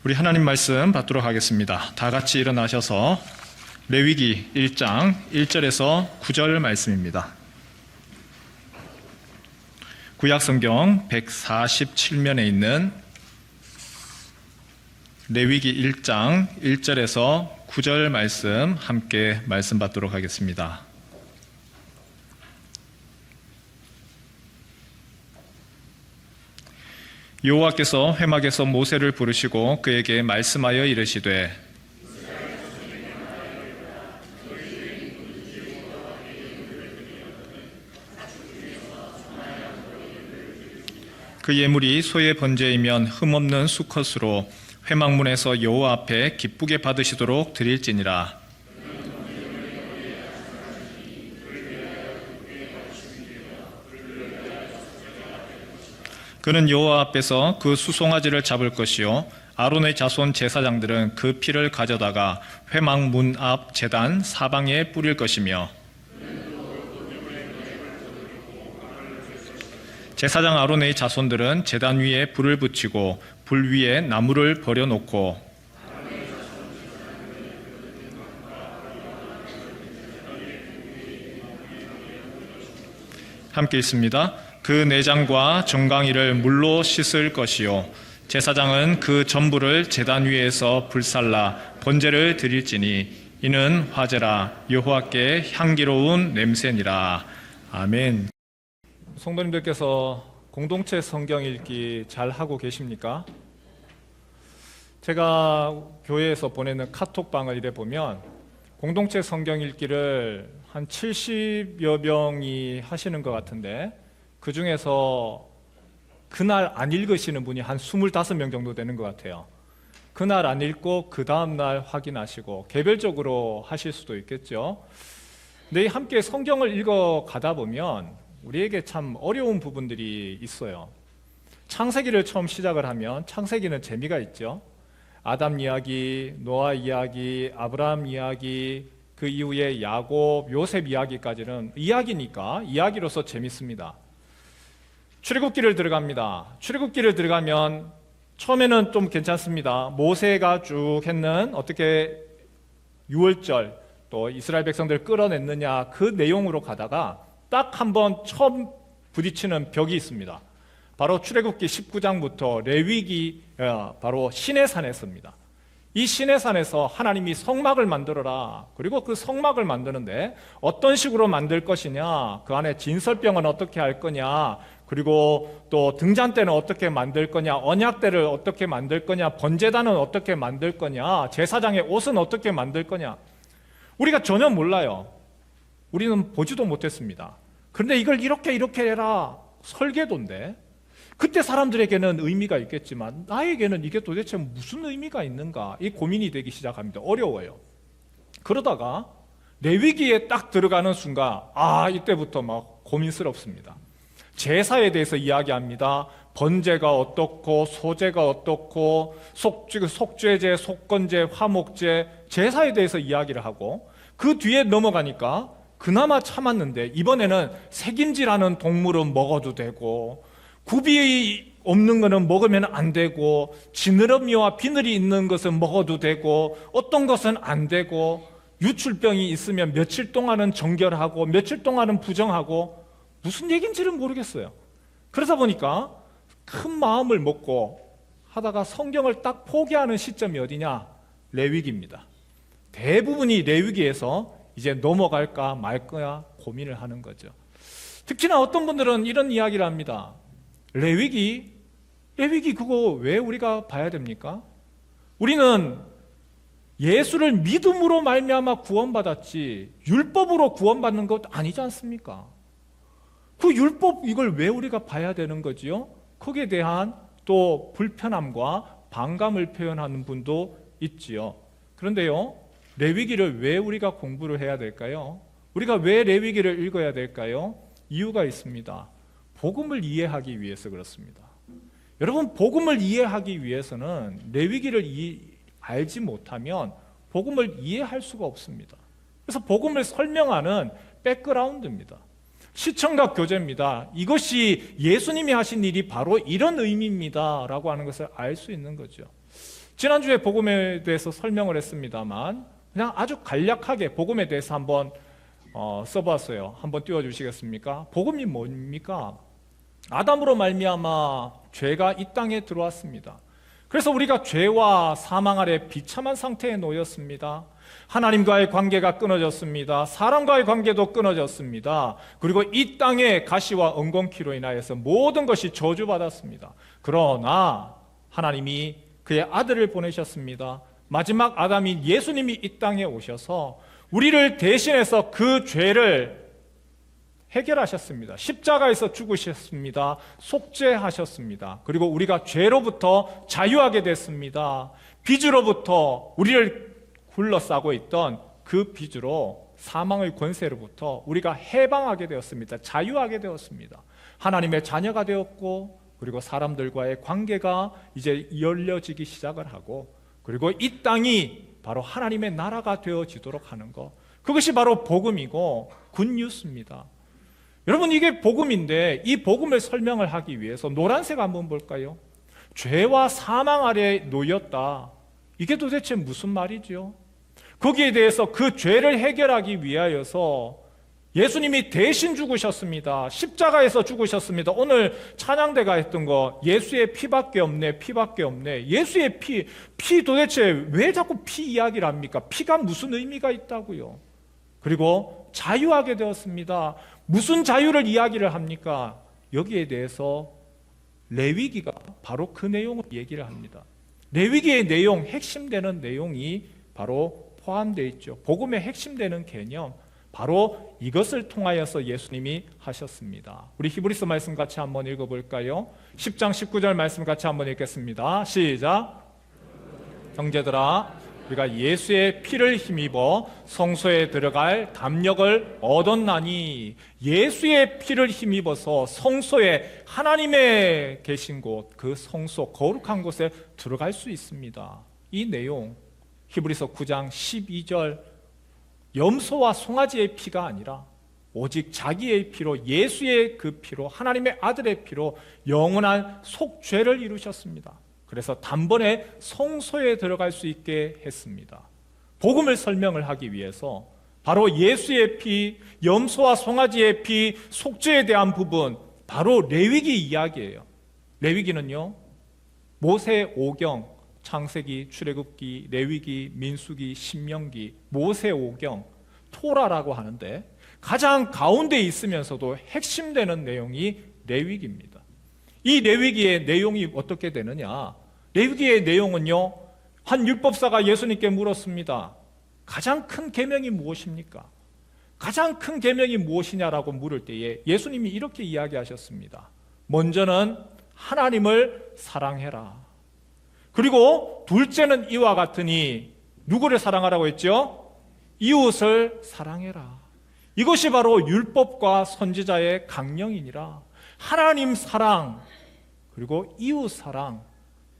우리 하나님 말씀 받도록 하겠습니다. 다 같이 일어나셔서 레위기 1장 1절에서 9절 말씀입니다. 구약성경 147면에 있는 레위기 1장 1절에서 9절 말씀 함께 말씀 받도록 하겠습니다. 여호와께서 회막에서 모세를 부르시고 그에게 말씀하여 이르시되 그 예물이 소의 번제이면 흠없는 수컷으로 회막문에서 여호와 앞에 기쁘게 받으시도록 드릴지니라. 그는 여호와 앞에서 그 수송아지를 잡을 것이요 아론의 자손 제사장들은 그 피를 가져다가 회막 문 앞 제단 사방에 뿌릴 것이며 제사장 아론의 자손들은 제단 위에 불을 붙이고 불 위에 나무를 버려놓고 함께 있습니다. 그 내장과 정강이를 물로 씻을 것이요 제사장은 그 전부를 제단 위에서 불살라 번제를 드릴지니 이는 화제라 여호와께 향기로운 냄새니라. 아멘. 성도님들께서 공동체 성경 읽기 잘 하고 계십니까? 제가 교회에서 보내는 카톡방을 이래 보면 공동체 성경 읽기를 한 70여 명이 하시는 것 같은데 그 중에서 그날 안 읽으시는 분이 한 25명 정도 되는 것 같아요. 그날 안 읽고 그 다음날 확인하시고 개별적으로 하실 수도 있겠죠. 근데 함께 성경을 읽어 가다 보면 우리에게 참 어려운 부분들이 있어요. 창세기를 처음 시작을 하면 창세기는 재미가 있죠. 아담 이야기, 노아 이야기, 아브라함 이야기, 그 이후에 야곱, 요셉 이야기까지는 이야기니까 이야기로서 재밌습니다. 출애굽기를 들어갑니다. 출애굽기를 들어가면 처음에는 좀 괜찮습니다. 모세가 쭉 했는 어떻게 유월절 또 이스라엘 백성들을 끌어냈느냐 그 내용으로 가다가 딱 한 번 처음 부딪히는 벽이 있습니다. 바로 출애굽기 19장부터 레위기 바로 시내산에서입니다. 이 시내산에서 하나님이 성막을 만들어라. 그리고 그 성막을 만드는데 어떤 식으로 만들 것이냐, 그 안에 진설병은 어떻게 할 거냐, 그리고 또 등잔대는 어떻게 만들 거냐, 언약대를 어떻게 만들 거냐, 번제단은 어떻게 만들 거냐, 제사장의 옷은 어떻게 만들 거냐. 우리가 전혀 몰라요. 우리는 보지도 못했습니다. 그런데 이걸 이렇게 해라. 설계도인데 그때 사람들에게는 의미가 있겠지만 나에게는 이게 도대체 무슨 의미가 있는가 이 고민이 되기 시작합니다. 어려워요. 그러다가 레위기에 딱 들어가는 순간 이때부터 막 고민스럽습니다. 제사에 대해서 이야기합니다. 번제가 어떻고 소제가 어떻고 속죄제, 속건제, 화목제, 제사에 대해서 이야기를 하고 그 뒤에 넘어가니까 그나마 참았는데 이번에는 색임지라는 동물은 먹어도 되고 굽이 없는 것은 먹으면 안 되고 지느러미와 비늘이 있는 것은 먹어도 되고 어떤 것은 안 되고 유출병이 있으면 며칠 동안은 정결하고 며칠 동안은 부정하고 무슨 얘기인지는 모르겠어요. 그러다 보니까 큰 마음을 먹고 하다가 성경을 딱 포기하는 시점이 어디냐? 레위기입니다. 대부분이 레위기에서 이제 넘어갈까 말까 고민을 하는 거죠. 특히나 어떤 분들은 이런 이야기를 합니다. 레위기 그거 왜 우리가 봐야 됩니까? 우리는 예수를 믿음으로 말미암아 구원받았지 율법으로 구원받는 것 아니지 않습니까? 그 율법 이걸 왜 우리가 봐야 되는 거지요? 거기에 대한 또 불편함과 반감을 표현하는 분도 있지요. 그런데요, 레위기를 왜 우리가 공부를 해야 될까요? 우리가 왜 레위기를 읽어야 될까요? 이유가 있습니다. 복음을 이해하기 위해서 그렇습니다. 여러분, 복음을 이해하기 위해서는 레위기를 알지 못하면 복음을 이해할 수가 없습니다. 그래서 복음을 설명하는 백그라운드입니다. 시청각 교재입니다. 이것이 예수님이 하신 일이 바로 이런 의미입니다 라고 하는 것을 알 수 있는 거죠. 지난주에 복음에 대해서 설명을 했습니다만 그냥 아주 간략하게 복음에 대해서 한번 써봤어요. 한번 띄워주시겠습니까? 복음이 뭡니까? 아담으로 말미암아 죄가 이 땅에 들어왔습니다. 그래서 우리가 죄와 사망 아래 비참한 상태에 놓였습니다. 하나님과의 관계가 끊어졌습니다. 사람과의 관계도 끊어졌습니다. 그리고 이 땅에 가시와 엉겅퀴로 인하여서 모든 것이 저주받았습니다. 그러나 하나님이 그의 아들을 보내셨습니다. 마지막 아담인 예수님이 이 땅에 오셔서 우리를 대신해서 그 죄를 해결하셨습니다. 십자가에서 죽으셨습니다. 속죄하셨습니다. 그리고 우리가 죄로부터 자유하게 됐습니다. 빚으로부터 우리를 굴러싸고 있던 그 빚으로 사망의 권세로부터 우리가 해방하게 되었습니다. 자유하게 되었습니다. 하나님의 자녀가 되었고 그리고 사람들과의 관계가 이제 열려지기 시작을 하고 그리고 이 땅이 바로 하나님의 나라가 되어지도록 하는 것, 그것이 바로 복음이고 굿뉴스입니다. 여러분, 이게 복음인데 이 복음을 설명을 하기 위해서 노란색 한번 볼까요? 죄와 사망 아래 놓였다. 이게 도대체 무슨 말이죠? 거기에 대해서 그 죄를 해결하기 위하여서 예수님이 대신 죽으셨습니다. 십자가에서 죽으셨습니다. 오늘 찬양대가 했던 거, 예수의 피밖에 없네, 피밖에 없네. 예수의 피 도대체 왜 자꾸 피 이야기를 합니까? 피가 무슨 의미가 있다고요? 그리고 자유하게 되었습니다. 무슨 자유를 이야기를 합니까? 여기에 대해서 레위기가 바로 그 내용을 얘기를 합니다. 레위기의 내용, 핵심되는 내용이 바로 포함되어 있죠. 복음의 핵심되는 개념, 바로 이것을 통하여서 예수님이 하셨습니다. 우리 히브리서 말씀 같이 한번 읽어볼까요? 10장 19절 말씀 같이 한번 읽겠습니다. 시작. 형제들아, 우리가 예수의 피를 힘입어 성소에 들어갈 담력을 얻었나니, 예수의 피를 힘입어서 성소에, 하나님의 계신 곳, 그 성소, 거룩한 곳에 들어갈 수 있습니다. 이 내용 히브리서 9장 12절, 염소와 송아지의 피가 아니라 오직 자기의 피로, 예수의 그 피로, 하나님의 아들의 피로 영원한 속죄를 이루셨습니다. 그래서 단번에 성소에 들어갈 수 있게 했습니다. 복음을 설명을 하기 위해서 바로 예수의 피, 염소와 송아지의 피, 속죄에 대한 부분, 바로 레위기 이야기예요. 레위기는요, 모세 오경, 창세기, 출애굽기, 레위기, 민수기, 신명기, 모세 오경, 토라라고 하는데 가장 가운데 있으면서도 핵심되는 내용이 레위기입니다. 이 레위기의 내용이 어떻게 되느냐? 레위기의 내용은요, 한 율법사가 예수님께 물었습니다. 가장 큰 계명이 무엇입니까? 가장 큰 계명이 무엇이냐라고 물을 때에 예수님이 이렇게 이야기하셨습니다. 먼저는 하나님을 사랑해라. 그리고 둘째는 이와 같으니, 누구를 사랑하라고 했죠? 이웃을 사랑해라. 이것이 바로 율법과 선지자의 강령이니라. 하나님 사랑 그리고 이웃 사랑,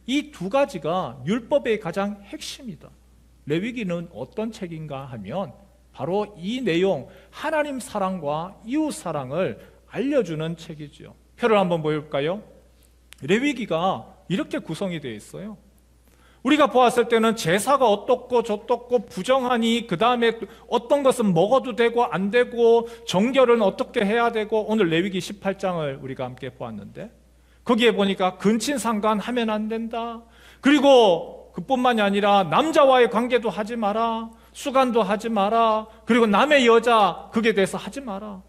이 두 가지가 율법의 가장 핵심이다. 레위기는 어떤 책인가 하면 바로 이 내용, 하나님 사랑과 이웃 사랑을 알려주는 책이죠. 표를 한번 보여볼까요? 레위기가 이렇게 구성이 되어 있어요. 우리가 보았을 때는 제사가 어떻고 저떻고 부정하니, 그 다음에 어떤 것은 먹어도 되고 안 되고, 정결은 어떻게 해야 되고, 오늘 레위기 18장을 우리가 함께 보았는데 거기에 보니까 근친상간 하면 안 된다. 그리고 그뿐만이 아니라 남자와의 관계도 하지 마라, 수간도 하지 마라, 그리고 남의 여자 그게 대해서 하지 마라.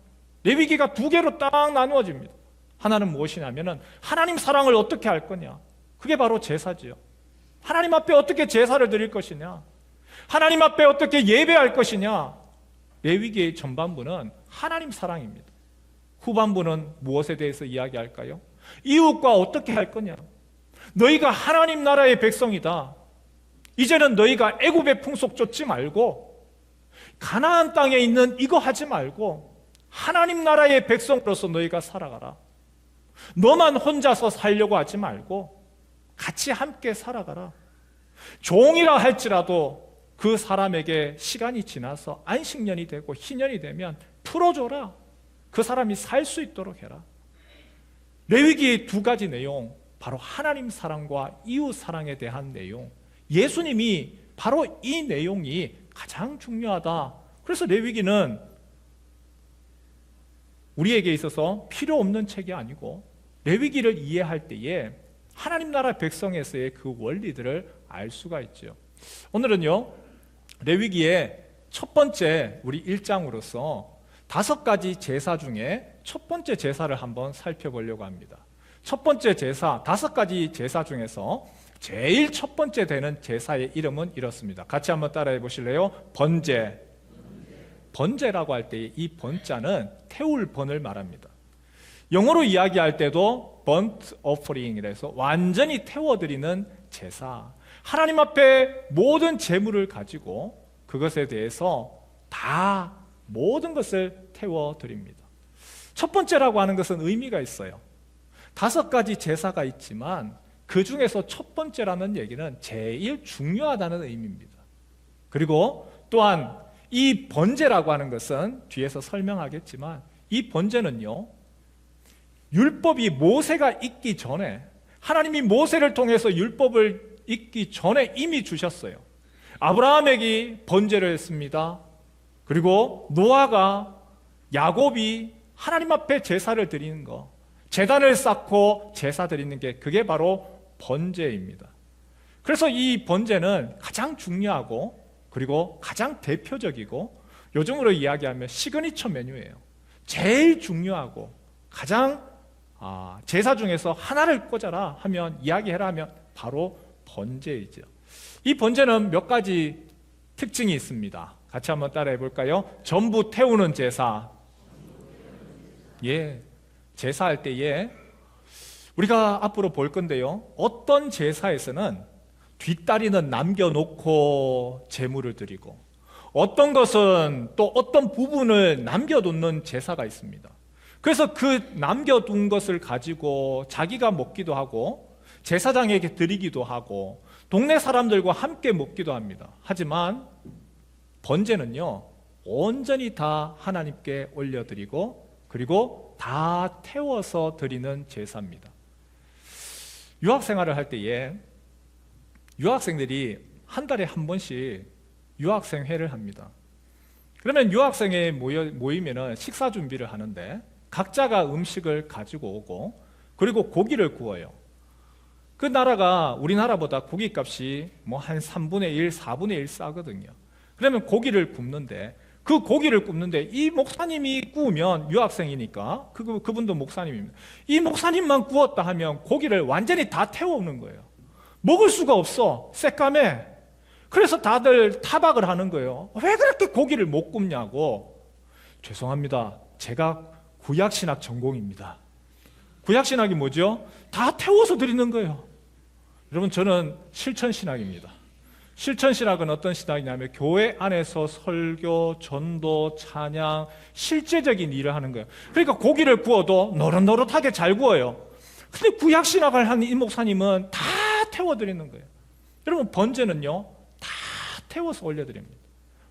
레위기가 두 개로 딱 나누어집니다. 하나는 무엇이냐면은 하나님 사랑을 어떻게 할 거냐, 그게 바로 제사지요. 하나님 앞에 어떻게 제사를 드릴 것이냐, 하나님 앞에 어떻게 예배할 것이냐. 레위기의 전반부는 하나님 사랑입니다. 후반부는 무엇에 대해서 이야기할까요? 이웃과 어떻게 할 거냐. 너희가 하나님 나라의 백성이다. 이제는 너희가 애굽의 풍속 쫓지 말고 가나안 땅에 있는 이거 하지 말고 하나님 나라의 백성으로서 너희가 살아가라. 너만 혼자서 살려고 하지 말고 같이 함께 살아가라. 종이라 할지라도 그 사람에게 시간이 지나서 안식년이 되고 희년이 되면 풀어줘라. 그 사람이 살 수 있도록 해라. 레위기의 두 가지 내용, 바로 하나님 사랑과 이웃 사랑에 대한 내용, 예수님이 바로 이 내용이 가장 중요하다. 그래서 레위기는 우리에게 있어서 필요 없는 책이 아니고 레위기를 이해할 때에 하나님 나라 백성에서의 그 원리들을 알 수가 있죠. 오늘은요, 레위기의 첫 번째 우리 1장으로서 5가지 제사 중에 첫 번째 제사를 한번 살펴보려고 합니다. 첫 번째 제사, 5가지 제사 중에서 제일 첫 번째 되는 제사의 이름은 이렇습니다. 같이 한번 따라해 보실래요? 번제. 번제라고 할 때 이 번자는 태울 번을 말합니다. 영어로 이야기할 때도 burnt offering이라 해서 완전히 태워드리는 제사. 하나님 앞에 모든 제물을 가지고 그것에 대해서 다 모든 것을 태워드립니다. 첫 번째라고 하는 것은 의미가 있어요. 5가지 제사가 있지만 그 중에서 첫 번째라는 얘기는 제일 중요하다는 의미입니다. 그리고 또한 이 번제라고 하는 것은 뒤에서 설명하겠지만 이 번제는요, 율법이 모세가 있기 전에, 하나님이 모세를 통해서 율법을 있기 전에 이미 주셨어요. 아브라함에게 번제를 했습니다. 그리고 노아가, 야곱이 하나님 앞에 제사를 드리는 거, 제단을 쌓고 제사 드리는 게 그게 바로 번제입니다. 그래서 이 번제는 가장 중요하고 그리고 가장 대표적이고 요즘으로 이야기하면 시그니처 메뉴예요. 제일 중요하고 가장 제사 중에서 하나를 꽂아라 하면, 이야기해라 하면 바로 번제이죠. 이 번제는 몇 가지 특징이 있습니다. 같이 한번 따라해 볼까요? 전부 태우는 제사. 예, 제사할 때에 우리가 앞으로 볼 건데요, 어떤 제사에서는 뒷다리는 남겨놓고 제물을 드리고 어떤 것은 또 어떤 부분을 남겨놓는 제사가 있습니다. 그래서 그 남겨둔 것을 가지고 자기가 먹기도 하고 제사장에게 드리기도 하고 동네 사람들과 함께 먹기도 합니다. 하지만 번제는요, 온전히 다 하나님께 올려드리고 그리고 다 태워서 드리는 제사입니다. 유학생활을 할 때에 유학생들이 한 달에 한 번씩 유학생회를 합니다. 그러면 유학생회 모이면은 식사 준비를 하는데 각자가 음식을 가지고 오고 그리고 고기를 구워요. 그 나라가 우리나라보다 고기값이 뭐 한 3분의 1, 4분의 1 싸거든요. 그러면 고기를 굽는데 그 고기를 굽는데 이 목사님이 구우면, 유학생이니까 그분도 목사님입니다. 이 목사님만 구웠다 하면 고기를 완전히 다 태워오는 거예요. 먹을 수가 없어. 새까매. 그래서 다들 타박을 하는 거예요. 왜 그렇게 고기를 못 굽냐고. 죄송합니다. 제가 구약신학 전공입니다. 구약신학이 뭐죠? 다 태워서 드리는 거예요. 여러분, 저는 실천신학입니다. 실천신학은 어떤 신학이냐면 교회 안에서 설교, 전도, 찬양, 실제적인 일을 하는 거예요. 그러니까 고기를 구워도 노릇노릇하게 잘 구워요. 근데 구약신학을 한 이 목사님은 다 태워드리는 거예요. 여러분, 번제는요, 다 태워서 올려드립니다.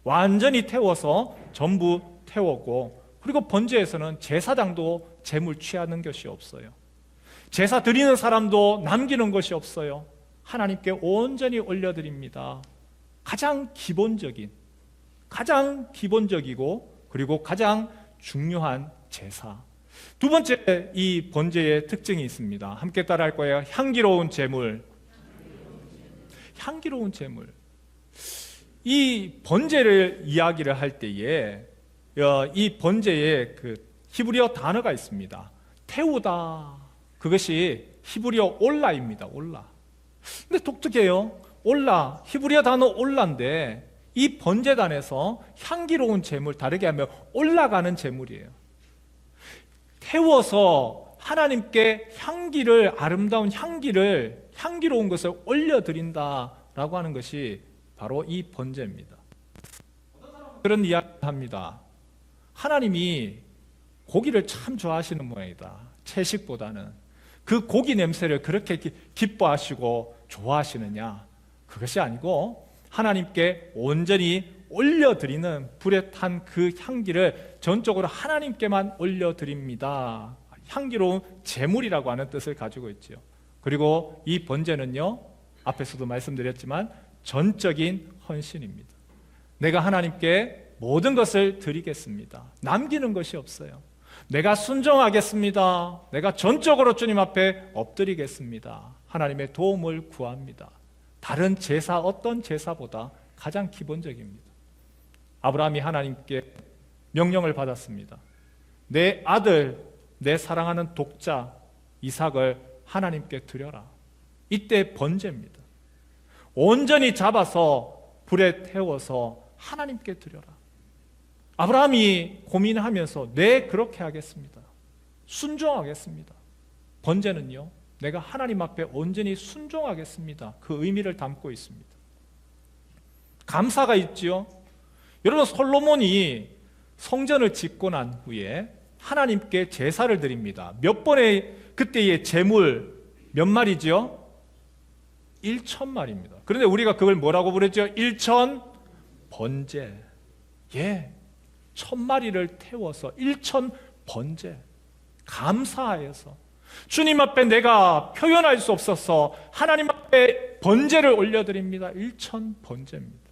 완전히 태워서 전부 태웠고, 그리고 번제에서는 제사장도 제물 취하는 것이 없어요. 제사 드리는 사람도 남기는 것이 없어요. 하나님께 온전히 올려드립니다. 가장 기본적이고 그리고 가장 중요한 제사. 두 번째, 이 번제의 특징이 있습니다. 함께 따라할 거예요. 향기로운 제물. 향기로운 제물. 이 번제를 이야기를 할 때에 이 번제에 그 히브리어 단어가 있습니다. 태우다. 그것이 히브리어 올라입니다. 올라. 근데 독특해요. 올라, 히브리어 단어 올라인데 이 번제단에서 향기로운 제물, 다르게 하면 올라가는 제물이에요. 태워서 하나님께 향기를, 아름다운 향기를, 향기로운 것을 올려드린다라고 하는 것이 바로 이 번제입니다. 그런 이야기를 합니다. 하나님이 고기를 참 좋아하시는 모양이다. 채식보다는. 그 고기 냄새를 그렇게 기뻐하시고 좋아하시느냐? 그것이 아니고 하나님께 온전히 올려드리는, 불에 탄 그 향기를 전적으로 하나님께만 올려드립니다. 향기로운 제물이라고 하는 뜻을 가지고 있죠. 그리고 이 번제는요, 앞에서도 말씀드렸지만 전적인 헌신입니다. 내가 하나님께 모든 것을 드리겠습니다. 남기는 것이 없어요. 내가 순종하겠습니다. 내가 전적으로 주님 앞에 엎드리겠습니다. 하나님의 도움을 구합니다. 다른 제사, 어떤 제사보다 가장 기본적입니다. 아브라함이 하나님께 명령을 받았습니다. 내 아들, 내 사랑하는 독자 이삭을 하나님께 드려라. 이때 번제입니다. 온전히 잡아서 불에 태워서 하나님께 드려라. 아브라함이 고민하면서 네, 그렇게 하겠습니다. 순종하겠습니다. 번제는요, 내가 하나님 앞에 온전히 순종하겠습니다. 그 의미를 담고 있습니다. 감사가 있지요. 여러분, 솔로몬이 성전을 짓고 난 후에 하나님께 제사를 드립니다. 몇 번의 그때의 제물 몇 마리지요? 1,000마리입니다. 그런데 우리가 그걸 뭐라고 부르죠? 1,000 번제. 예, 1,000마리를 태워서 1,000 번제. 감사하여서 주님 앞에 내가 표현할 수 없어서 하나님 앞에 번제를 올려드립니다. 1,000 번제입니다.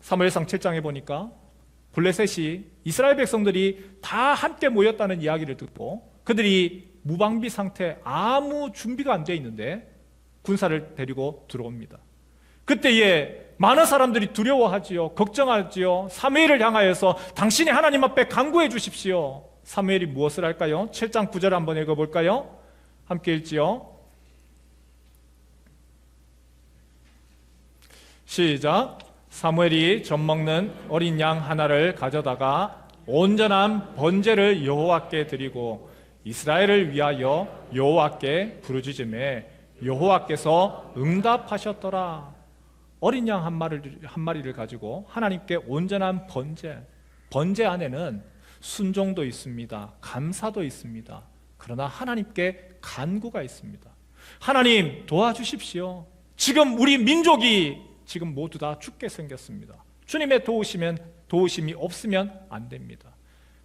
사무엘상 7장에 보니까 블레셋이 이스라엘 백성들이 다 함께 모였다는 이야기를 듣고 그들이 무방비 상태, 아무 준비가 안 돼 있는데 군사를 데리고 들어옵니다. 그때에 많은 사람들이 두려워하지요. 걱정하지요. 사무엘을 향하여서 당신이 하나님 앞에 간구해 주십시오. 사무엘이 무엇을 할까요? 7장 9절 한번 읽어볼까요? 함께 읽지요. 시작. 사무엘이 젖먹는 어린 양 하나를 가져다가 온전한 번제를 여호와께 드리고 이스라엘을 위하여 여호와께 부르짖음에 여호와께서 응답하셨더라. 어린 양 한 마리를 가지고 하나님께 온전한 번제 안에는 순종도 있습니다. 감사도 있습니다. 그러나 하나님께 간구가 있습니다. 하나님 도와주십시오. 지금 우리 민족이 지금 모두 다 죽게 생겼습니다. 주님의 도우심이 없으면 안 됩니다.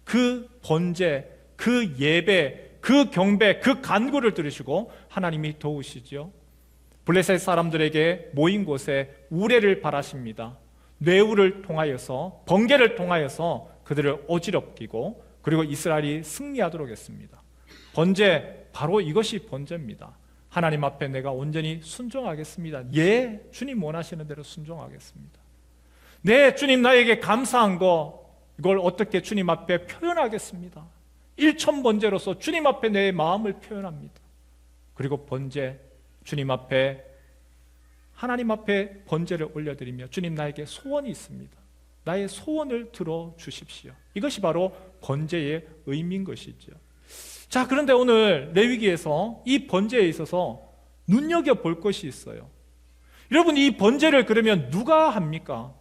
그 번제, 그 예배, 그 경배, 그 간구를 들으시고 하나님이 도우시죠. 블레셋 사람들에게 모인 곳에 우레를 바라십니다. 뇌우를 통하여서, 번개를 통하여서 그들을 어지럽히고 그리고 이스라엘이 승리하도록 했습니다. 번제, 바로 이것이 번제입니다. 하나님 앞에 내가 온전히 순종하겠습니다. 예, 주님 원하시는 대로 순종하겠습니다. 네, 주님 나에게 감사한 거, 이걸 어떻게 주님 앞에 표현하겠습니다. 1,000 번제로서 주님 앞에 내 마음을 표현합니다. 그리고 번제, 주님 앞에, 하나님 앞에 번제를 올려드리며 주님 나에게 소원이 있습니다. 나의 소원을 들어주십시오. 이것이 바로 번제의 의미인 것이죠. 자, 그런데 오늘 레위기에서 이 번제에 있어서 눈여겨볼 것이 있어요. 여러분, 이 번제를 그러면 누가 합니까?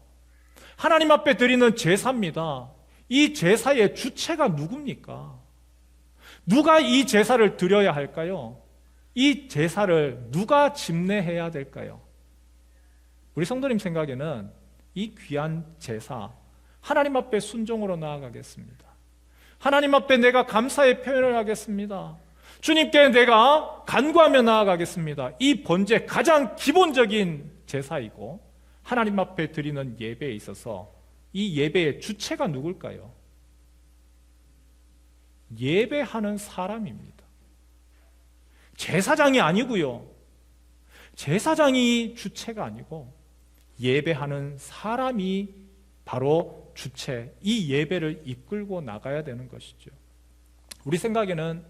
하나님 앞에 드리는 제사입니다. 이 제사의 주체가 누굽니까? 누가 이 제사를 드려야 할까요? 이 제사를 누가 집례해야 될까요? 우리 성도님 생각에는 이 귀한 제사, 하나님 앞에 순종으로 나아가겠습니다. 하나님 앞에 내가 감사의 표현을 하겠습니다. 주님께 내가 간구하며 나아가겠습니다. 이 번제 가장 기본적인 제사이고 하나님 앞에 드리는 예배에 있어서 이 예배의 주체가 누굴까요? 예배하는 사람입니다. 제사장이 아니고요. 제사장이 주체가 아니고 예배하는 사람이 바로 주체, 이 예배를 이끌고 나가야 되는 것이죠. 우리 생각에는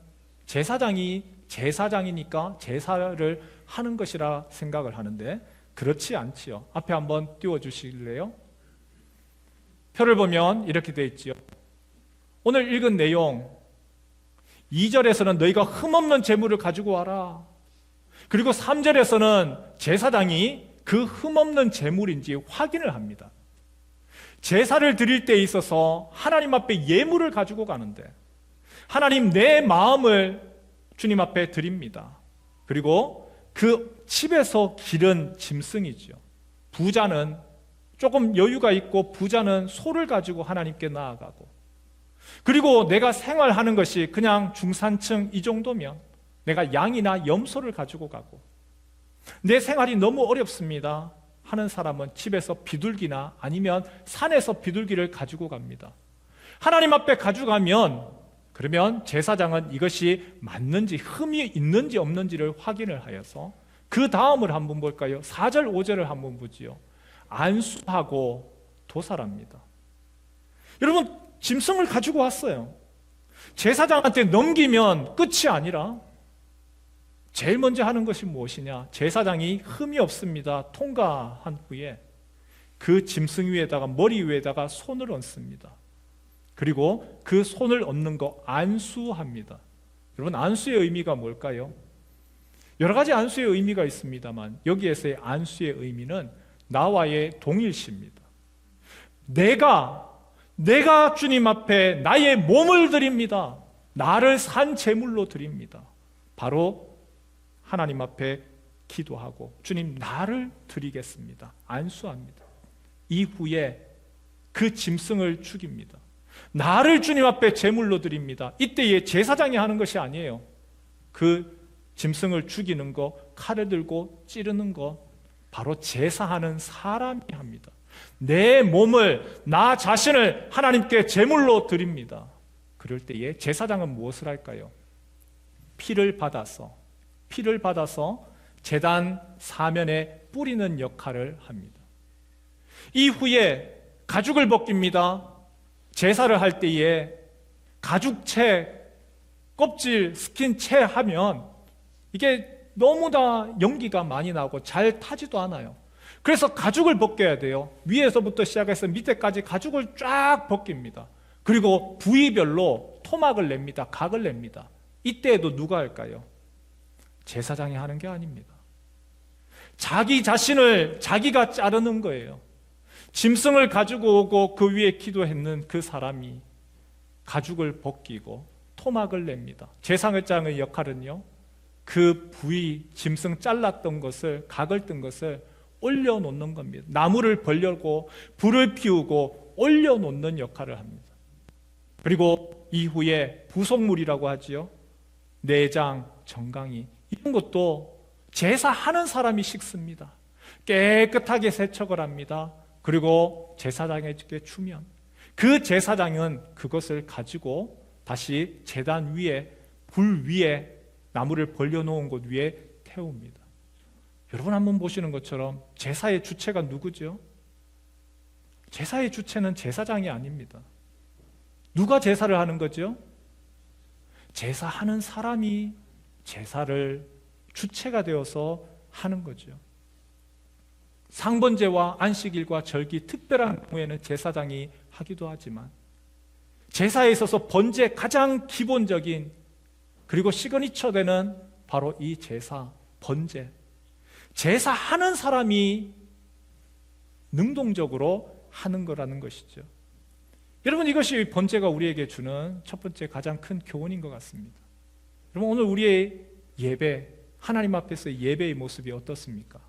제사장이 제사장이니까 제사를 하는 것이라 생각을 하는데 그렇지 않지요. 앞에 한번 띄워주실래요? 표를 보면 이렇게 되어 있지요. 오늘 읽은 내용 2절에서는 너희가 흠없는 재물을 가지고 와라. 그리고 3절에서는 제사장이 그 흠없는 재물인지 확인을 합니다. 제사를 드릴 때 있어서 하나님 앞에 예물을 가지고 가는데 하나님 내 마음을 주님 앞에 드립니다. 그리고 그 집에서 기른 짐승이죠. 부자는 조금 여유가 있고 부자는 소를 가지고 하나님께 나아가고 그리고 내가 생활하는 것이 그냥 중산층 이 정도면 내가 양이나 염소를 가지고 가고 내 생활이 너무 어렵습니다 하는 사람은 집에서 비둘기나 아니면 산에서 비둘기를 가지고 갑니다. 하나님 앞에 가져가면 그러면 제사장은 이것이 맞는지 흠이 있는지 없는지를 확인을 하여서 그 다음을 한번 볼까요? 4절 5절을 한번 보지요. 안수하고 도살합니다. 여러분, 짐승을 가지고 왔어요. 제사장한테 넘기면 끝이 아니라 제일 먼저 하는 것이 무엇이냐? 제사장이 흠이 없습니다 통과한 후에 그 짐승 위에다가 머리 위에다가 손을 얹습니다. 그리고 그 손을 얹는 거 안수합니다. 여러분, 안수의 의미가 뭘까요? 여러 가지 안수의 의미가 있습니다만 여기에서의 안수의 의미는 나와의 동일시입니다. 내가 주님 앞에 나의 몸을 드립니다. 나를 산 제물로 드립니다. 바로 하나님 앞에 기도하고 주님 나를 드리겠습니다. 안수합니다. 이후에 그 짐승을 죽입니다. 나를 주님 앞에 제물로 드립니다. 이때에 제사장이 하는 것이 아니에요. 그 짐승을 죽이는 거, 칼을 들고 찌르는 거 바로 제사하는 사람이 합니다. 내 몸을, 나 자신을 하나님께 제물로 드립니다. 그럴 때에 제사장은 무엇을 할까요? 피를 받아서 제단 사면에 뿌리는 역할을 합니다. 이후에 가죽을 벗깁니다. 제사를 할 때에 가죽채, 껍질, 스킨채 하면 이게 너무나 연기가 많이 나고 잘 타지도 않아요. 그래서 가죽을 벗겨야 돼요. 위에서부터 시작해서 밑에까지 가죽을 쫙 벗깁니다. 그리고 부위별로 토막을 냅니다. 각을 냅니다. 이때에도 누가 할까요? 제사장이 하는 게 아닙니다. 자기 자신을 자기가 자르는 거예요. 짐승을 가지고 오고 그 위에 기도했는 그 사람이 가죽을 벗기고 토막을 냅니다. 제사장의 역할은요, 그 부위, 짐승 잘랐던 것을, 각을 뜬 것을 올려놓는 겁니다. 나무를 벌려고 불을 피우고 올려놓는 역할을 합니다. 그리고 이후에 부속물이라고 하지요. 내장, 정강이 이런 것도 제사하는 사람이 씻습니다. 깨끗하게 세척을 합니다. 그리고 제사장에게 주면 그 제사장은 그것을 가지고 다시 제단 위에, 불 위에, 나무를 벌려놓은 곳 위에 태웁니다. 여러분 한번 보시는 것처럼 제사의 주체가 누구죠? 제사의 주체는 제사장이 아닙니다. 누가 제사를 하는 거죠? 제사하는 사람이 제사를 주체가 되어서 하는 거죠. 상번제와 안식일과 절기 특별한 경우에는 제사장이 하기도 하지만 제사에 있어서 번제 가장 기본적인 그리고 시그니처 되는 바로 이 제사, 번제. 제사하는 사람이 능동적으로 하는 거라는 것이죠. 여러분, 이것이 번제가 우리에게 주는 첫 번째 가장 큰 교훈인 것 같습니다. 여러분, 오늘 우리의 예배, 하나님 앞에서의 예배의 모습이 어떻습니까?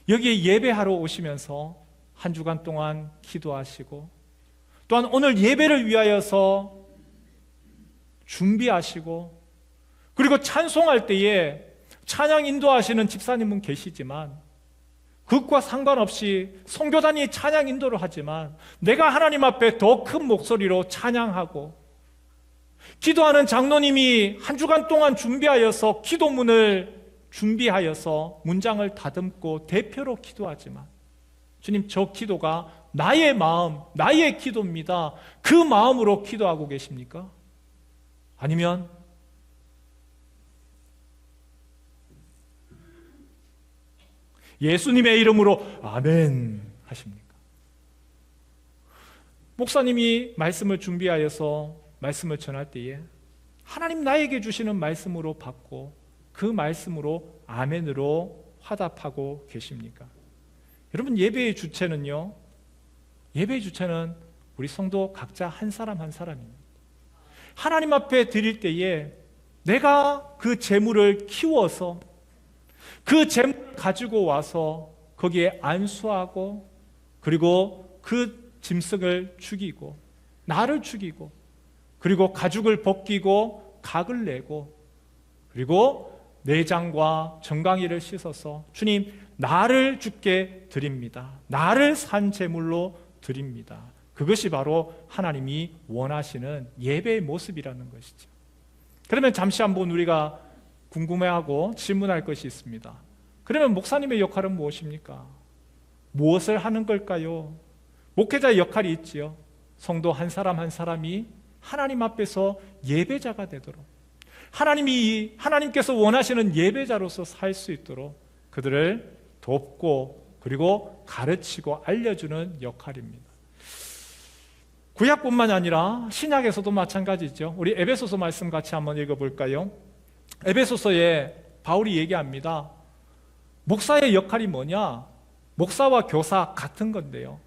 여기에 예배하러 오시면서 한 주간 동안 기도하시고 또한 오늘 예배를 위하여서 준비하시고 그리고 찬송할 때에 찬양 인도하시는 집사님은 계시지만 그것과 상관없이 선교단이 찬양 인도를 하지만 내가 하나님 앞에 더 큰 목소리로 찬양하고 기도하는 장로님이 한 주간 동안 준비하여서 기도문을 준비하여서 문장을 다듬고 대표로 기도하지만 주님, 저 기도가 나의 마음, 나의 기도입니다. 그 마음으로 기도하고 계십니까? 아니면 예수님의 이름으로 아멘 하십니까? 목사님이 말씀을 준비하여서 말씀을 전할 때에 하나님 나에게 주시는 말씀으로 받고 그 말씀으로 아멘으로 화답하고 계십니까? 여러분, 예배의 주체는요, 예배의 주체는 우리 성도 각자 한 사람 한 사람입니다. 하나님 앞에 드릴 때에 내가 그 재물을 키워서 그 재물을 가지고 와서 거기에 안수하고 그리고 그 짐승을 죽이고 나를 죽이고 그리고 가죽을 벗기고 각을 내고 그리고 내장과 정강이를 씻어서 주님, 나를 주께 드립니다. 나를 산 제물로 드립니다. 그것이 바로 하나님이 원하시는 예배의 모습이라는 것이죠. 그러면 잠시 한번 우리가 궁금해하고 질문할 것이 있습니다. 그러면 목사님의 역할은 무엇입니까? 무엇을 하는 걸까요? 목회자의 역할이 있지요. 성도 한 사람 한 사람이 하나님 앞에서 예배자가 되도록, 하나님께서 원하시는 예배자로서 살 수 있도록 그들을 돕고 그리고 가르치고 알려주는 역할입니다. 구약뿐만 아니라 신약에서도 마찬가지죠. 우리 에베소서 말씀 같이 한번 읽어볼까요? 에베소서에 바울이 얘기합니다. 목사의 역할이 뭐냐? 목사와 교사 같은 건데요,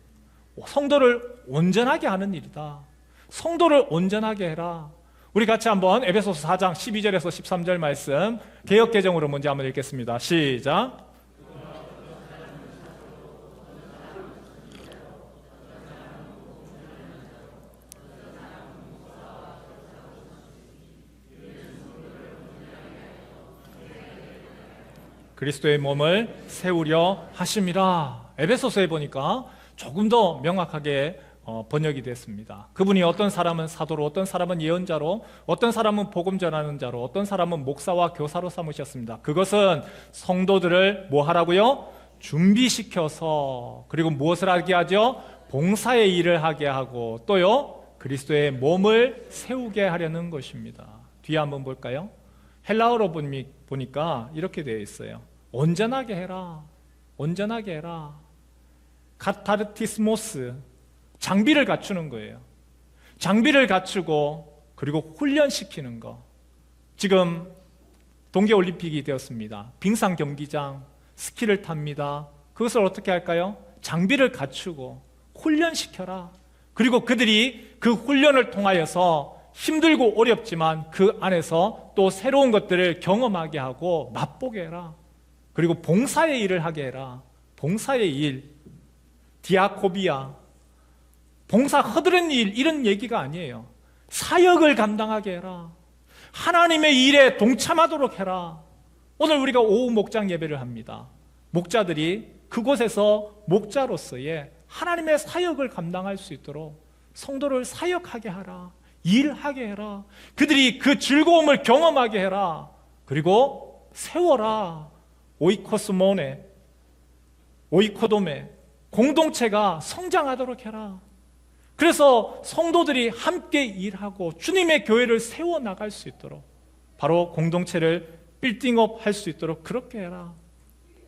성도를 온전하게 하는 일이다. 성도를 온전하게 해라. 우리 같이 한번 에베소서 4장 12절에서 13절 말씀 개역개정으로 먼저 한번 읽겠습니다. 시작. 그리스도의 몸을 세우려 하심이라. 에베소서에 보니까 조금 더 명확하게 번역이 됐습니다. 그분이 어떤 사람은 사도로, 어떤 사람은 예언자로, 어떤 사람은 복음 전하는 자로, 어떤 사람은 목사와 교사로 삼으셨습니다. 그것은 성도들을 뭐 하라고요? 준비시켜서, 그리고 무엇을 하게 하죠? 봉사의 일을 하게 하고, 또요 그리스도의 몸을 세우게 하려는 것입니다. 뒤에 한번 볼까요? 헬라어로 보니까 이렇게 되어 있어요. 온전하게 해라. 온전하게 해라. 카타르티스모스, 장비를 갖추는 거예요. 장비를 갖추고 그리고 훈련시키는 거. 지금 동계올림픽이 되었습니다. 빙상 경기장, 스키를 탑니다. 그것을 어떻게 할까요? 장비를 갖추고 훈련시켜라. 그리고 그들이 그 훈련을 통하여서 힘들고 어렵지만 그 안에서 또 새로운 것들을 경험하게 하고 맛보게 해라. 그리고 봉사의 일을 하게 해라. 봉사의 일, 디아코비아, 봉사 허드렛 일, 이런 얘기가 아니에요. 사역을 감당하게 해라. 하나님의 일에 동참하도록 해라. 오늘 우리가 오후 목장 예배를 합니다. 목자들이 그곳에서 목자로서의 하나님의 사역을 감당할 수 있도록 성도를 사역하게 하라. 일하게 해라. 그들이 그 즐거움을 경험하게 해라. 그리고 세워라. 오이코스모네, 오이코도메, 공동체가 성장하도록 해라. 그래서 성도들이 함께 일하고 주님의 교회를 세워나갈 수 있도록, 바로 공동체를 빌딩업 할 수 있도록 그렇게 해라.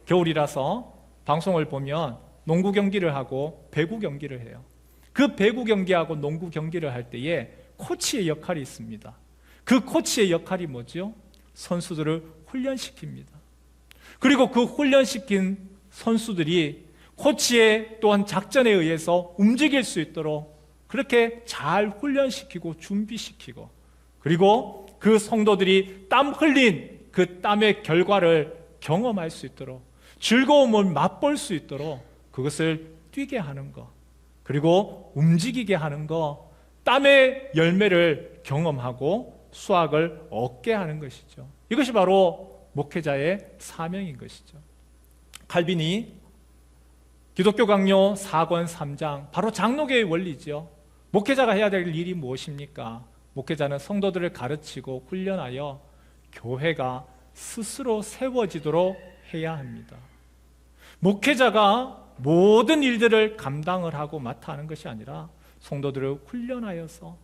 겨울이라서 방송을 보면 농구 경기를 하고 배구 경기를 해요. 그 배구 경기하고 농구 경기를 할 때에 코치의 역할이 있습니다. 그 코치의 역할이 뭐죠? 선수들을 훈련시킵니다. 그리고 그 훈련시킨 선수들이 코치의 또한 작전에 의해서 움직일 수 있도록 그렇게 잘 훈련시키고 준비시키고, 그리고 그 성도들이 땀 흘린 그 땀의 결과를 경험할 수 있도록, 즐거움을 맛볼 수 있도록 그것을 뛰게 하는 것, 그리고 움직이게 하는 것, 땀의 열매를 경험하고 수확을 얻게 하는 것이죠. 이것이 바로 목회자의 사명인 것이죠. 칼빈이 기독교 강요 4권 3장, 바로 장로교의 원리죠. 목회자가 해야 될 일이 무엇입니까? 목회자는 성도들을 가르치고 훈련하여 교회가 스스로 세워지도록 해야 합니다. 목회자가 모든 일들을 감당을 하고 맡아 하는 것이 아니라 성도들을 훈련하여서,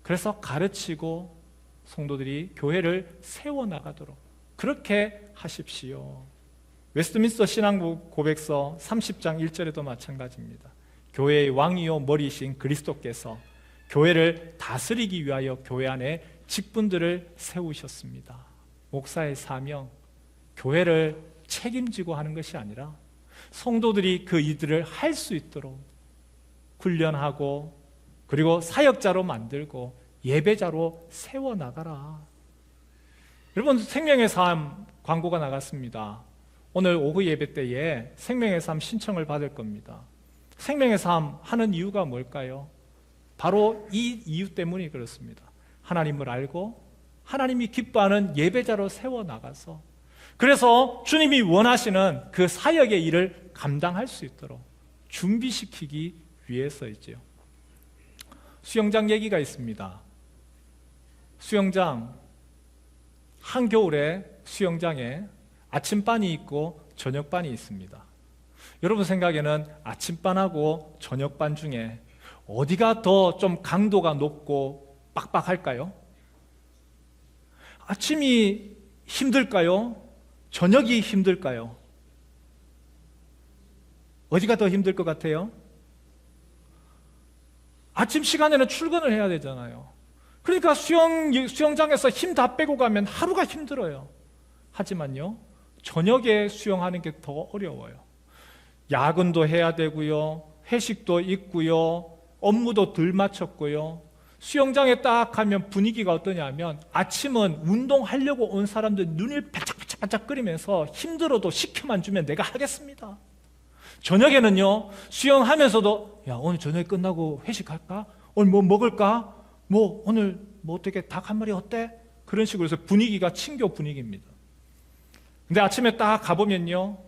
그래서 가르치고 성도들이 교회를 세워나가도록 그렇게 하십시오. 웨스트민스터 신앙 고백서 30장 1절에도 마찬가지입니다. 교회의 왕이요 머리이신 그리스도께서 교회를 다스리기 위하여 교회 안에 직분들을 세우셨습니다. 목사의 사명, 교회를 책임지고 하는 것이 아니라 성도들이 그 일들을 할 수 있도록 훈련하고, 그리고 사역자로 만들고 예배자로 세워나가라. 여러분, 생명의 삶 광고가 나갔습니다. 오늘 오후 예배 때에 생명의 삶 신청을 받을 겁니다. 생명의 삶 하는 이유가 뭘까요? 바로 이 이유 때문이 그렇습니다. 하나님을 알고 하나님이 기뻐하는 예배자로 세워나가서 그래서 주님이 원하시는 그 사역의 일을 감당할 수 있도록 준비시키기 위해서이지요. 수영장 얘기가 있습니다. 수영장, 한겨울에 수영장에 아침반이 있고 저녁반이 있습니다. 여러분 생각에는 아침반하고 저녁반 중에 어디가 더 좀 강도가 높고 빡빡할까요? 아침이 힘들까요? 저녁이 힘들까요? 어디가 더 힘들 것 같아요? 아침 시간에는 출근을 해야 되잖아요. 그러니까 수영장에서 힘 다 빼고 가면 하루가 힘들어요. 하지만요, 저녁에 수영하는 게 더 어려워요. 야근도 해야 되고요, 회식도 있고요, 업무도 덜 마쳤고요. 수영장에 딱 가면 분위기가 어떠냐면 아침은 운동하려고 온 사람들 눈이 반짝반짝거리면서 힘들어도 시켜만 주면 내가 하겠습니다. 저녁에는요, 수영하면서도 야, 오늘 저녁에 끝나고 회식할까? 오늘 뭐 먹을까? 오늘 어떻게 닭 한 마리 어때? 그런 식으로 해서 분위기가 친교 분위기입니다. 근데 아침에 딱 가보면요,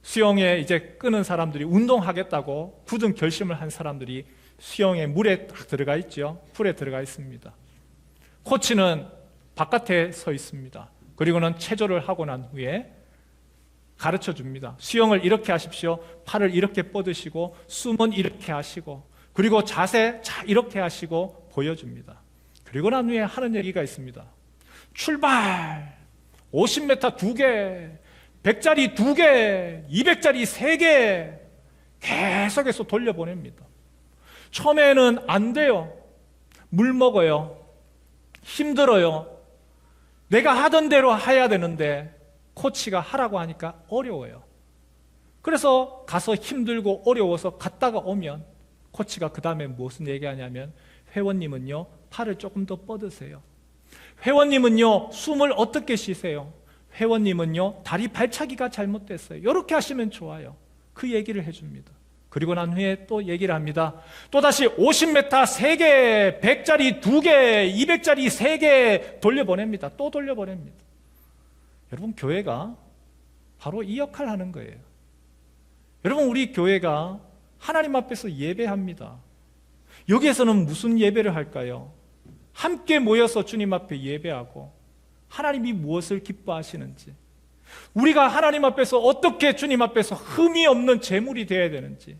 수영에 이제 끄는 사람들이 운동하겠다고 굳은 결심을 한 사람들이 수영의 물에 딱 들어가 있죠. 풀에 들어가 있습니다. 코치는 바깥에 서 있습니다. 그리고는 체조를 하고 난 후에 가르쳐 줍니다. 수영을 이렇게 하십시오. 팔을 이렇게 뻗으시고 숨은 이렇게 하시고 그리고 자세 이렇게 하시고 보여줍니다. 그리고 난 후에 하는 얘기가 있습니다. 출발! 50m 2개, 100짜리 2개, 200짜리 3개 계속해서 돌려보냅니다. 처음에는 안 돼요. 물 먹어요. 힘들어요. 내가 하던 대로 해야 되는데 코치가 하라고 하니까 어려워요. 그래서 가서 힘들고 어려워서 갔다가 오면 코치가 그 다음에 무슨 얘기하냐면 회원님은요, 팔을 조금 더 뻗으세요. 회원님은요, 숨을 어떻게 쉬세요? 회원님은요, 다리 발차기가 잘못됐어요. 이렇게 하시면 좋아요. 그 얘기를 해줍니다. 그리고 난 후에 또 얘기를 합니다. 또다시 50m 3개, 100짜리 2개, 200짜리 3개 돌려보냅니다. 또 돌려보냅니다. 여러분, 교회가 바로 이 역할을 하는 거예요. 여러분, 우리 교회가 하나님 앞에서 예배합니다. 여기에서는 무슨 예배를 할까요? 함께 모여서 주님 앞에 예배하고 하나님이 무엇을 기뻐하시는지, 우리가 하나님 앞에서 어떻게 주님 앞에서 흠이 없는 제물이 되어야 되는지,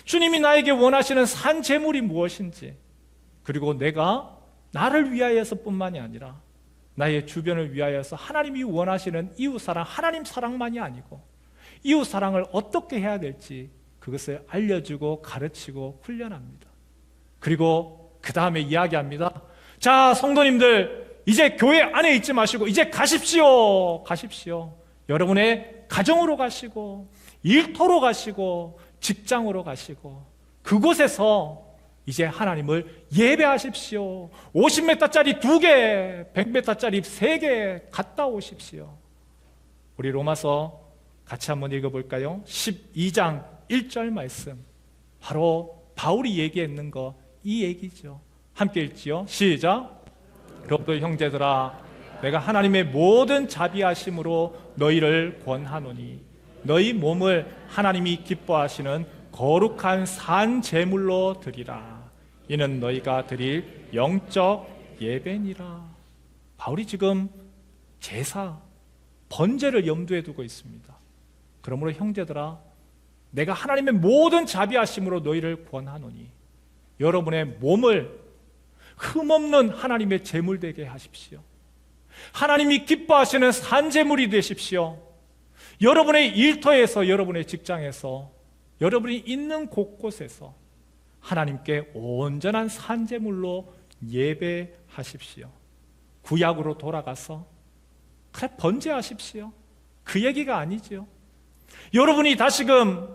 주님이 나에게 원하시는 산 제물이 무엇인지, 그리고 내가 나를 위하여서 뿐만이 아니라 나의 주변을 위하여서 하나님이 원하시는 이웃사랑, 하나님 사랑만이 아니고 이웃사랑을 어떻게 해야 될지 그것을 알려주고 가르치고 훈련합니다. 그리고 그 다음에 이야기합니다. 자, 성도님들, 이제 교회 안에 있지 마시고 이제 가십시오. 여러분의 가정으로 가시고 일터로 가시고 직장으로 가시고 그곳에서 이제 하나님을 예배하십시오. 50m짜리 2개, 100m짜리 3개 갔다 오십시오. 우리 로마서 같이 한번 읽어볼까요? 12장 1절 말씀, 바로 바울이 얘기했는 거 이 얘기죠. 함께 읽지요. 시작. 그것도 형제들아, 내가 하나님의 모든 자비하심으로 너희를 권하노니 너희 몸을 하나님이 기뻐하시는 거룩한 산 제물로 드리라. 이는 너희가 드릴 영적 예배니라. 바울이 지금 제사, 번제를 염두에 두고 있습니다. 그러므로 형제들아, 내가 하나님의 모든 자비하심으로 너희를 권하노니 여러분의 몸을 흠없는 하나님의 제물 되게 하십시오. 하나님이 기뻐하시는 산제물이 되십시오. 여러분의 일터에서, 여러분의 직장에서, 여러분이 있는 곳곳에서 하나님께 온전한 산제물로 예배하십시오. 구약으로 돌아가서 그래 번제하십시오. 그 얘기가 아니죠. 여러분이 다시금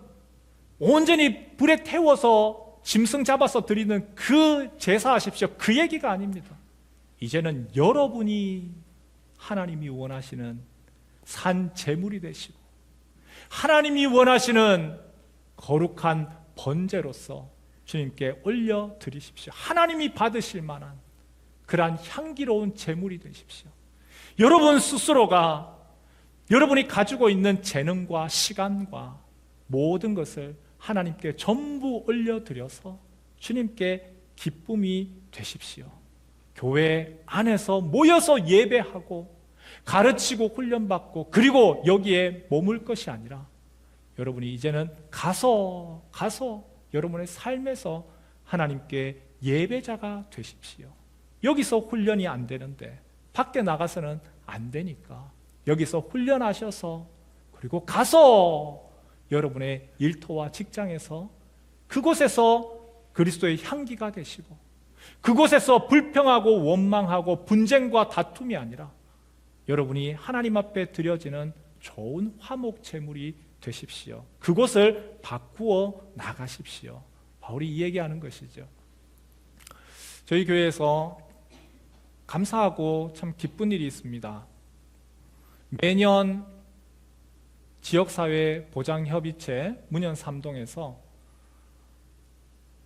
온전히 불에 태워서 짐승 잡아서 드리는 그 제사하십시오. 그 얘기가 아닙니다. 이제는 여러분이 하나님이 원하시는 산 제물이 되시고 하나님이 원하시는 거룩한 번제로서 주님께 올려드리십시오. 하나님이 받으실 만한 그러한 향기로운 제물이 되십시오. 여러분 스스로가 여러분이 가지고 있는 재능과 시간과 모든 것을 하나님께 전부 올려드려서 주님께 기쁨이 되십시오. 교회 안에서 모여서 예배하고 가르치고 훈련받고 그리고 여기에 머물 것이 아니라 여러분이 이제는 가서 여러분의 삶에서 하나님께 예배자가 되십시오. 여기서 훈련이 안 되는데 밖에 나가서는 안 되니까 여기서 훈련하셔서 그리고 가서 여러분의 일터와 직장에서 그곳에서 그리스도의 향기가 되시고 그곳에서 불평하고 원망하고 분쟁과 다툼이 아니라 여러분이 하나님 앞에 드려지는 좋은 화목 제물이 되십시오. 그곳을 바꾸어 나가십시오. 바울이 이 얘기하는 것이죠. 저희 교회에서 감사하고 참 기쁜 일이 있습니다. 매년 지역사회 보장협의체 문현 3동에서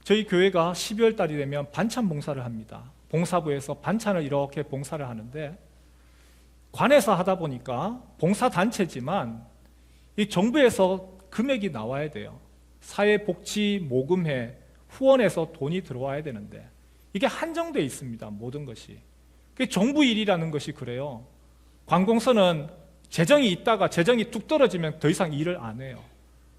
저희 교회가 12월 달이 되면 반찬 봉사를 합니다. 봉사부에서 반찬을 이렇게 봉사를 하는데 관에서 하다 보니까 봉사단체지만 이 정부에서 금액이 나와야 돼요. 사회복지모금회 후원에서 돈이 들어와야 되는데 이게 한정되어 있습니다. 모든 것이. 정부 일이라는 것이 그래요. 관공서는 재정이 있다가 재정이 뚝 떨어지면 더 이상 일을 안 해요.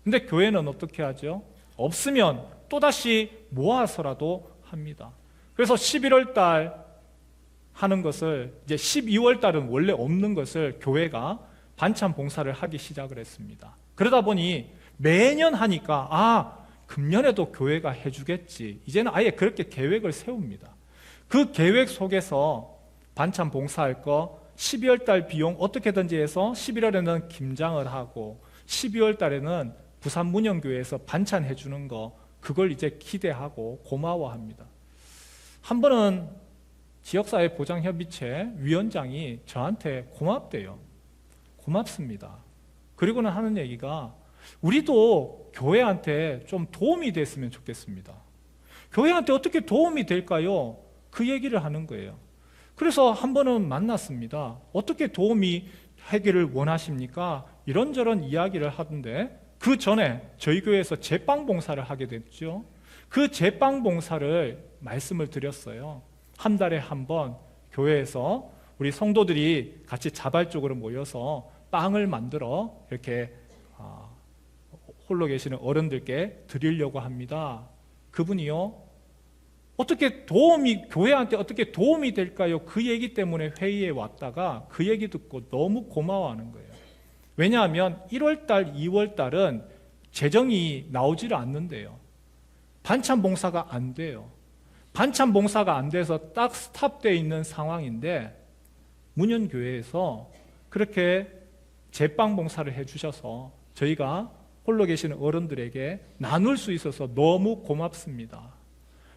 근데 교회는 어떻게 하죠? 없으면 또다시 모아서라도 합니다. 그래서 11월 달 하는 것을 이제 12월 달은 원래 없는 것을 교회가 반찬 봉사를 하기 시작을 했습니다. 그러다 보니 매년 하니까 금년에도 교회가 해주겠지. 이제는 아예 그렇게 계획을 세웁니다. 그 계획 속에서 반찬 봉사할 거 12월 달 비용 어떻게든지 해서 11월에는 김장을 하고 12월 달에는 부산 문영교회에서 반찬 해주는 거 그걸 이제 기대하고 고마워합니다. 한 번은 지역사회 보장협의체 위원장이 저한테 고맙대요. 고맙습니다. 그리고는 하는 얘기가 우리도 교회한테 좀 도움이 됐으면 좋겠습니다. 교회한테 어떻게 도움이 될까요? 그 얘기를 하는 거예요. 그래서 한 번은 만났습니다. 어떻게 도움이 하기를 원하십니까? 이런저런 이야기를 하던데 그 전에 저희 교회에서 제빵 봉사를 하게 됐죠. 그 제빵 봉사를 말씀을 드렸어요. 한 달에 한 번 교회에서 우리 성도들이 같이 자발적으로 모여서 빵을 만들어 이렇게 홀로 계시는 어른들께 드리려고 합니다. 그분이요, 교회한테 어떻게 도움이 될까요? 그 얘기 때문에 회의에 왔다가 그 얘기 듣고 너무 고마워하는 거예요. 왜냐하면 1월달, 2월달은 재정이 나오지를 않는데요. 반찬 봉사가 안 돼요. 반찬 봉사가 안 돼서 딱 스탑되어 있는 상황인데 문현교회에서 그렇게 제빵 봉사를 해주셔서 저희가 홀로 계시는 어른들에게 나눌 수 있어서 너무 고맙습니다.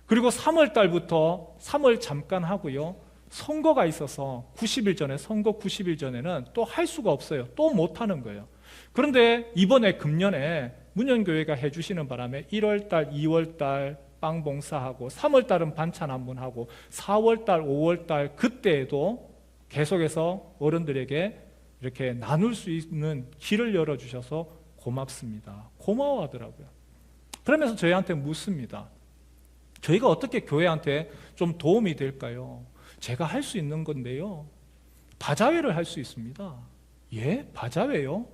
그리고 3월 달부터 3월 잠깐 하고요. 선거가 있어서 90일 전에 선거 90일 전에는 또 할 수가 없어요. 또 못하는 거예요. 그런데 이번에 금년에 문현교회가 해주시는 바람에 1월 달, 2월 달 빵 봉사하고 3월 달은 반찬 한 번 하고 4월 달, 5월 달 그때에도 계속해서 어른들에게 이렇게 나눌 수 있는 길을 열어주셔서 고맙습니다. 고마워하더라고요. 그러면서 저희한테 묻습니다. 저희가 어떻게 교회한테 좀 도움이 될까요? 제가 할 수 있는 건데요. 바자회를 할 수 있습니다. 예? 바자회요?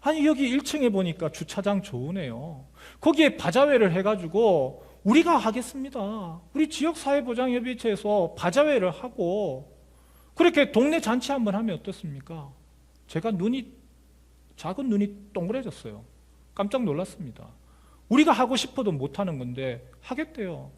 아니 여기 1층에 보니까 주차장 좋으네요. 거기에 바자회를 해가지고 우리가 하겠습니다. 우리 지역사회보장협의체에서 바자회를 하고 그렇게 동네 잔치 한번 하면 어떻습니까? 제가 작은 눈이 동그래졌어요. 깜짝 놀랐습니다. 우리가 하고 싶어도 못하는 건데 하겠대요.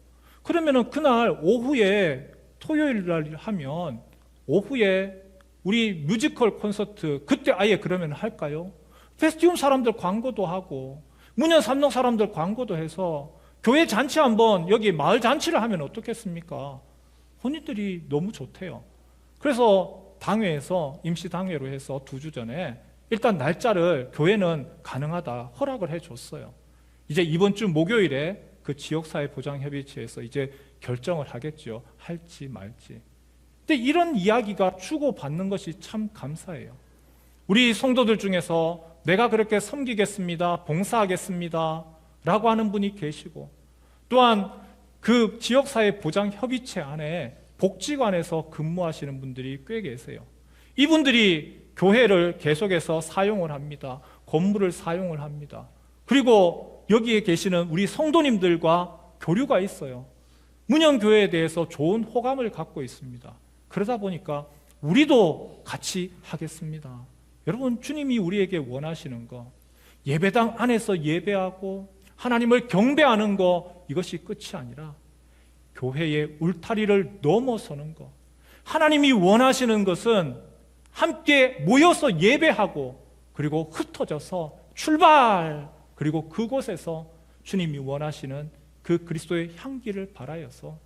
그러면은 그날 오후에 토요일 날 하면 오후에 우리 뮤지컬 콘서트 그때 아예 그러면 할까요? 페스티움 사람들 광고도 하고 문현 삼동 사람들 광고도 해서 교회 잔치 한번 여기 마을 잔치를 하면 어떻겠습니까? 본인들이 너무 좋대요. 그래서 당회에서 임시당회로 해서 2주 전에 일단 날짜를 교회는 가능하다 허락을 해줬어요. 이제 이번 주 목요일에 그 지역사회보장협의체에서 이제 결정을 하겠죠. 할지 말지. 근데 이런 이야기가 주고받는 것이 참 감사해요. 우리 성도들 중에서 내가 그렇게 섬기겠습니다, 봉사하겠습니다 라고 하는 분이 계시고, 또한 그 지역사회 보장협의체 안에 복지관에서 근무하시는 분들이 꽤 계세요. 이분들이 교회를 계속해서 사용을 합니다. 건물을 사용을 합니다. 그리고 여기에 계시는 우리 성도님들과 교류가 있어요. 문영교회에 대해서 좋은 호감을 갖고 있습니다. 그러다 보니까 우리도 같이 하겠습니다. 여러분, 주님이 우리에게 원하시는 거, 예배당 안에서 예배하고 하나님을 경배하는 거, 이것이 끝이 아니라 교회의 울타리를 넘어서는 것. 하나님이 원하시는 것은 함께 모여서 예배하고 그리고 흩어져서 출발, 그리고 그곳에서 주님이 원하시는 그 그리스도의 향기를 발하여서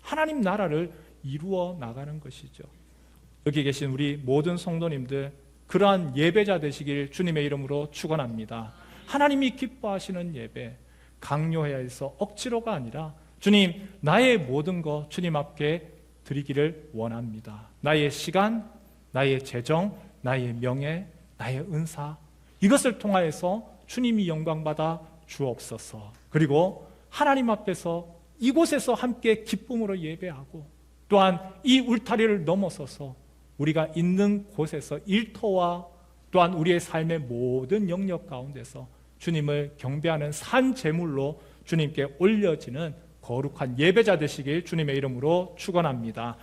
하나님 나라를 이루어 나가는 것이죠. 여기 계신 우리 모든 성도님들, 그러한 예배자 되시길 주님의 이름으로 축원합니다. 하나님이 기뻐하시는 예배, 강요해야 해서 억지로가 아니라 주님, 나의 모든 것 주님 앞에 드리기를 원합니다. 나의 시간, 나의 재정, 나의 명예, 나의 은사, 이것을 통하여서 주님이 영광받아 주옵소서. 그리고 하나님 앞에서 이곳에서 함께 기쁨으로 예배하고, 또한 이 울타리를 넘어서서 우리가 있는 곳에서 일터와 또한 우리의 삶의 모든 영역 가운데서 주님을 경배하는 산 제물로 주님께 올려지는 거룩한 예배자 되시길 주님의 이름으로 축원합니다.